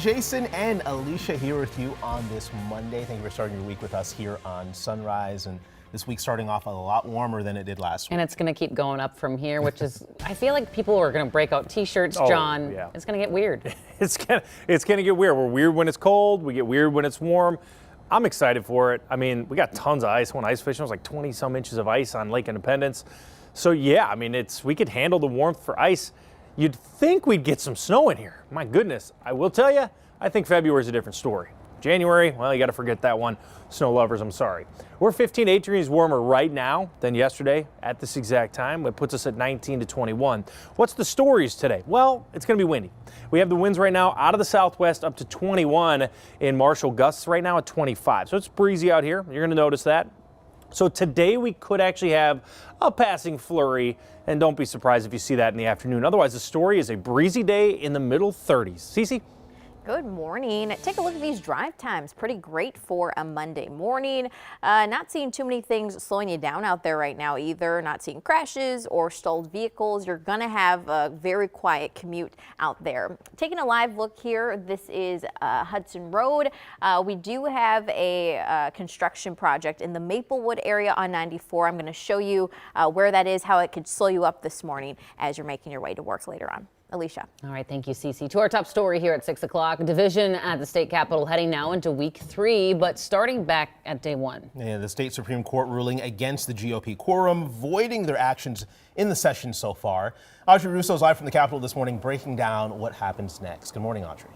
Jason and Alicia here with you on this Monday. Thank you for starting your week with us here on Sunrise. And this week starting off a lot warmer than it did last week. And it's going to keep going up from here, which is, I feel like people are going to break out T-shirts, John. Yeah. It's going to get weird. It's gonna get weird. We're weird when it's cold. We get weird when it's warm. I'm excited for it. I mean, we got tons of ice. When ice fishing, it was like 20 some inches of ice on Lake Independence. So yeah, I mean, we could handle the warmth for ice. You'd think we'd get some snow in here. My goodness, I will tell you, I think February is a different story. January, well, you got to forget that one. Snow lovers, I'm sorry. We're 8 degrees warmer right now than yesterday at this exact time. It puts us at 19 to 21. What's the stories today? Well, it's going to be windy. We have the winds right now out of the southwest up to 21 in Marshall, gusts right now at 25. So it's breezy out here. You're going to notice that. So today we could actually have a passing flurry, and don't be surprised if you see that in the afternoon. Otherwise, the story is a breezy day in the middle 30s. Cece? Good morning. Take a look at these drive times. Pretty great for a Monday morning. Not seeing too many things slowing you down out there right now either. Not seeing crashes or stalled vehicles. You're going to have a very quiet commute out there. Taking a live look here, this is Hudson Road. We do have a construction project in the Maplewood area on 94. I'm going to show you where that is, how it could slow you up this morning as you're making your way to work later on. Alicia. All right, thank you, Cece. To our top story here at 6 o'clock. Division at the state capitol heading now into week 3, but starting back at day 1. Yeah, the state Supreme Court ruling against the GOP quorum, voiding their actions in the session so far. Audrey Russo is live from the Capitol this morning, breaking down what happens next. Good morning, Audrey.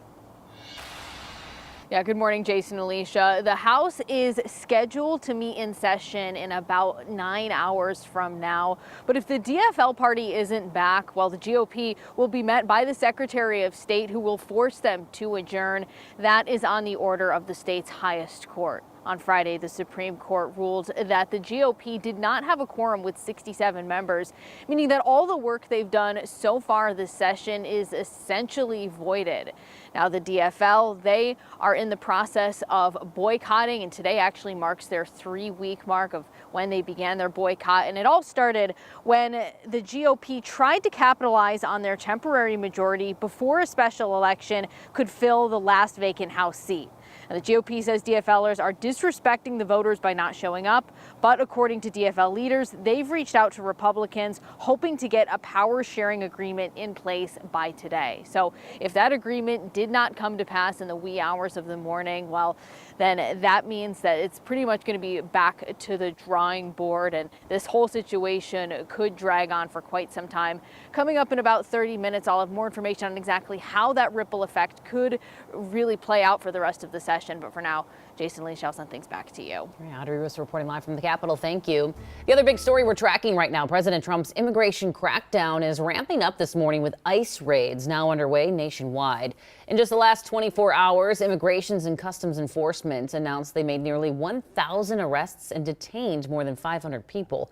Yeah, good morning, Jason, Alicia. The House is scheduled to meet in session in about 9 hours from now. But if the DFL party isn't back, well, the GOP will be met by the Secretary of State, who will force them to adjourn. That is on the order of the state's highest court. On Friday, the Supreme Court ruled that the GOP did not have a quorum with 67 members, meaning that all the work they've done so far this session is essentially voided. Now, the DFL, they are in the process of boycotting, and today actually marks their 3-week mark of when they began their boycott. And it all started when the GOP tried to capitalize on their temporary majority before a special election could fill the last vacant House seat. And the GOP says DFLers are disrespecting the voters by not showing up. But according to DFL leaders, they've reached out to Republicans hoping to get a power sharing agreement in place by today. So if that agreement did not come to pass in the wee hours of the morning, well, then that means that it's pretty much going to be back to the drawing board. And this whole situation could drag on for quite some time. Coming up in about 30 minutes, I'll have more information on exactly how that ripple effect could really play out for the rest of the session. But for now, Jason Lee, I'll send things back to you. Audrey Russo reporting live from the Capitol. Thank you. The other big story we're tracking right now, President Trump's immigration crackdown is ramping up this morning with ICE raids now underway nationwide. In just the last 24 hours, Immigrations and Customs Enforcement announced they made nearly 1,000 arrests and detained more than 500 people.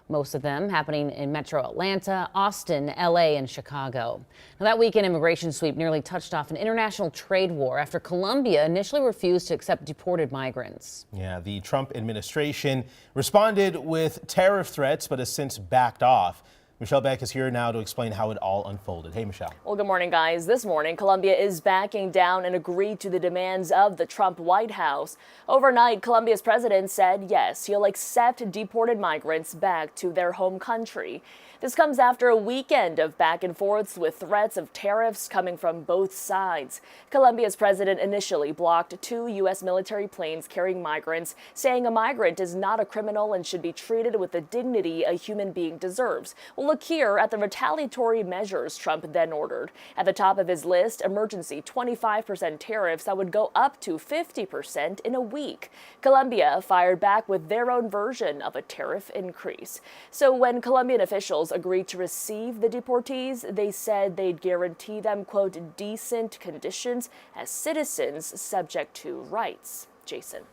Most of them happening in Metro Atlanta, Austin, LA, and Chicago. Now, that weekend immigration sweep nearly touched off an international trade war after Colombia initially refused to accept deported migrants. Yeah, the Trump administration responded with tariff threats, but has since backed off. Michelle Beck is here now to explain how it all unfolded. Hey, Michelle. Well, good morning, guys. This morning, Colombia is backing down and agreed to the demands of the Trump White House. Overnight, Colombia's president said, yes, he'll accept deported migrants back to their home country. This comes after a weekend of back and forths with threats of tariffs coming from both sides. Colombia's president initially blocked 2 U.S. military planes carrying migrants, saying a migrant is not a criminal and should be treated with the dignity a human being deserves. Well, look here at the retaliatory measures Trump then ordered. At the top of his list, emergency 25% tariffs that would go up to 50% in a week. Colombia fired back with their own version of a tariff increase. So when Colombian officials agreed to receive the deportees, they said they'd guarantee them, quote, decent conditions as citizens subject to rights. Jason.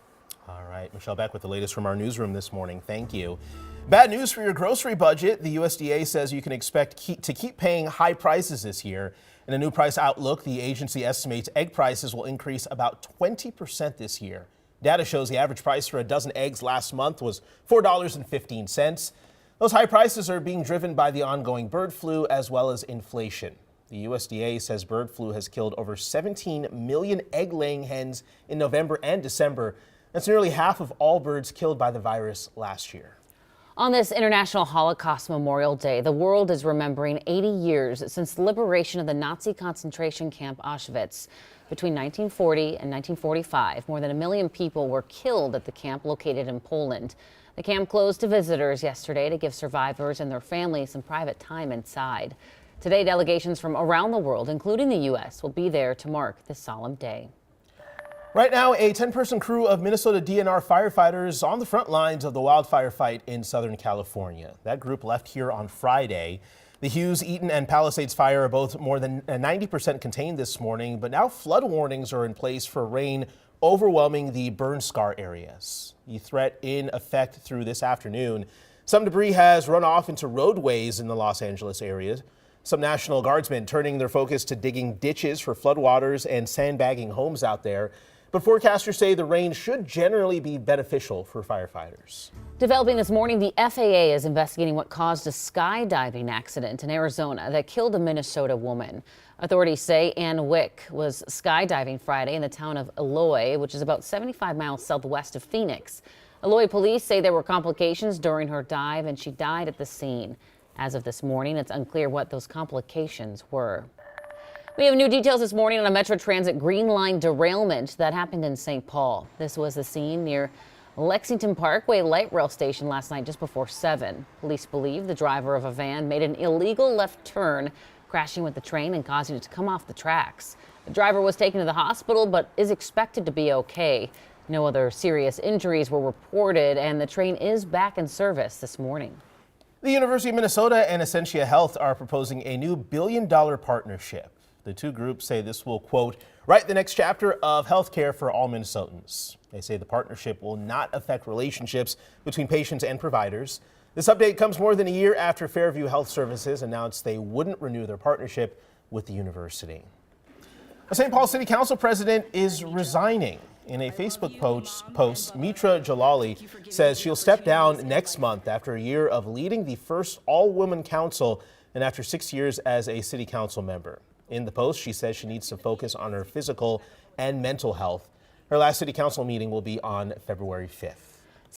All right, Michelle Beck with the latest from our newsroom this morning. Thank you. Bad news for your grocery budget. The USDA says you can expect to keep paying high prices this year. In a new price outlook, the agency estimates egg prices will increase about 20% this year. Data shows the average price for a dozen eggs last month was $4.15. Those high prices are being driven by the ongoing bird flu as well as inflation. The USDA says bird flu has killed over 17 million egg-laying hens in November and December. That's nearly half of all birds killed by the virus last year. On this International Holocaust Memorial Day, the world is remembering 80 years since the liberation of the Nazi concentration camp Auschwitz. Between 1940 and 1945, more than 1 million people were killed at the camp located in Poland. The camp closed to visitors yesterday to give survivors and their families some private time inside. Today, delegations from around the world, including the U.S., will be there to mark this solemn day. Right now, a 10-person crew of Minnesota DNR firefighters on the front lines of the wildfire fight in Southern California. That group left here on Friday. The Hughes, Eaton, and Palisades fire are both more than 90% contained this morning, but now flood warnings are in place for rain overwhelming the burn scar areas. The threat in effect through this afternoon. Some debris has run off into roadways in the Los Angeles area. Some National Guardsmen turning their focus to digging ditches for floodwaters and sandbagging homes out there. But forecasters say the rain should generally be beneficial for firefighters. Developing this morning, the FAA is investigating what caused a skydiving accident in Arizona that killed a Minnesota woman. Authorities say Ann Wick was skydiving Friday in the town of Eloy, which is about 75 miles southwest of Phoenix. Eloy police say there were complications during her dive and she died at the scene. As of this morning, it's unclear what those complications were. We have new details this morning on a Metro Transit Green Line derailment that happened in St. Paul. This was the scene near Lexington Parkway Light Rail Station last night just before 7. Police believe the driver of a van made an illegal left turn, crashing with the train and causing it to come off the tracks. The driver was taken to the hospital but is expected to be okay. No other serious injuries were reported, and the train is back in service this morning. The University of Minnesota and Essentia Health are proposing a new billion-dollar partnership. The two groups say this will, quote, write the next chapter of healthcare for all Minnesotans. They say the partnership will not affect relationships between patients and providers. This update comes more than a year after Fairview Health Services announced they wouldn't renew their partnership with the university. A St. Paul City Council president is resigning. In a Facebook post, Mitra Jalali says she'll step down next month after a year of leading the first all-women council and after 6 years as a city council member. In the post, she says she needs to focus on her physical and mental health. Her last city council meeting will be on February 5th.